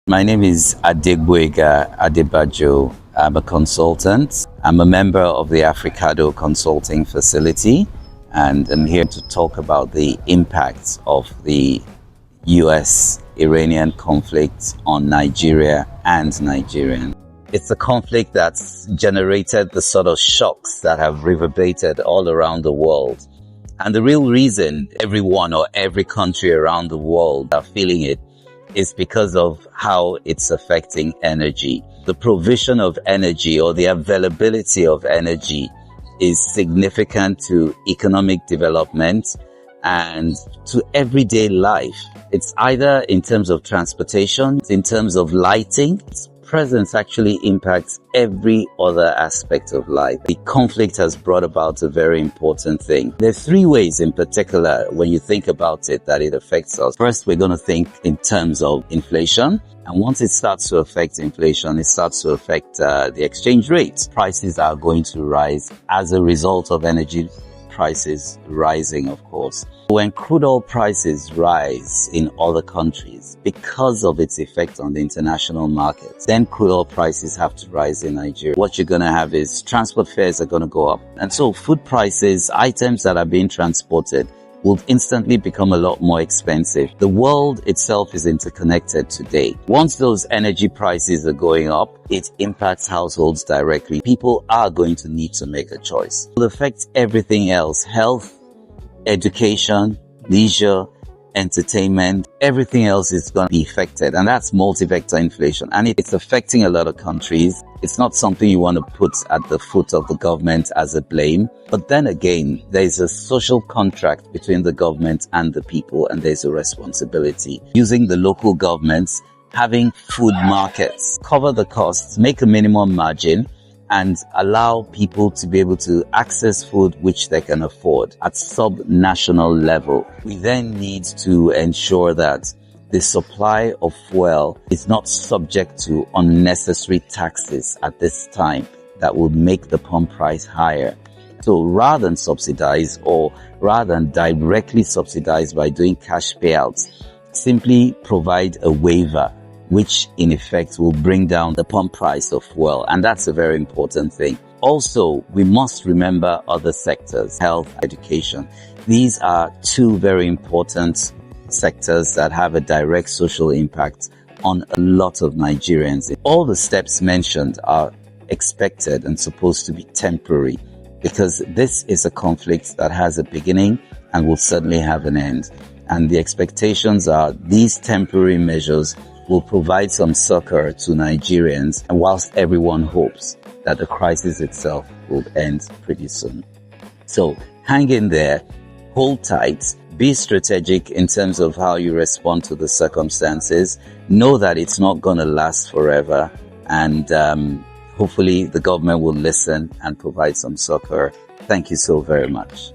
My name is Adegboyega Adebajo. I'm a consultant. I'm a member of the Africado Consulting Facility, and I'm here to talk about the impacts of the US-Iranian conflict on Nigeria and Nigerians. It's a conflict that's generated the sort of shocks that have reverberated all around the world. And the real reason everyone or every country around the world are feeling it is because of how it's affecting energy. The provision of energy or the availability of energy is significant to economic development and to everyday life. It's either in terms of transportation, in terms of lighting. Its presence actually impacts every other aspect of life. The conflict has brought about a very important thing. There are three ways in particular when you think about it that it affects us. First, we're going to think in terms of inflation. And once it starts to affect inflation, it starts to affect the exchange rate. Prices are going to rise as a result of energy prices rising, of course. When crude oil prices rise in other countries because of its effect on the international markets, then crude oil prices have to rise in Nigeria. What you're going to have is transport fares are going to go up. And so food prices, items that are being transported, will instantly become a lot more expensive. The world itself is interconnected today. Once those energy prices are going up, it impacts households directly. People are going to need to make a choice. It will affect everything else: health, education, leisure, entertainment. Everything else is going to be affected, and that's multi-vector inflation. And it's affecting a lot of countries. It's not something you want to put at the foot of the government as a blame. But then again, there's a social contract between the government and the people, and there's a responsibility. Using the local governments, having food markets, cover the costs, make a minimum margin, and allow people to be able to access food which they can afford at sub-national level. We then need to ensure that the supply of fuel is not subject to unnecessary taxes at this time that will make the pump price higher. So rather than subsidize, or rather than directly subsidize by doing cash payouts, simply provide a waiver which in effect will bring down the pump price of fuel. And that's a very important thing. Also, we must remember other sectors: health, education. These are two very important sectors that have a direct social impact on a lot of Nigerians. All the steps mentioned are expected and supposed to be temporary, because this is a conflict that has a beginning and will certainly have an end. And the expectations are these temporary measures will provide some succor to Nigerians, and whilst everyone hopes that the crisis itself will end pretty soon. So hang in there, hold tight, be strategic in terms of how you respond to the circumstances. Know that it's not going to last forever, and hopefully the government will listen and provide some succor. Thank you so very much.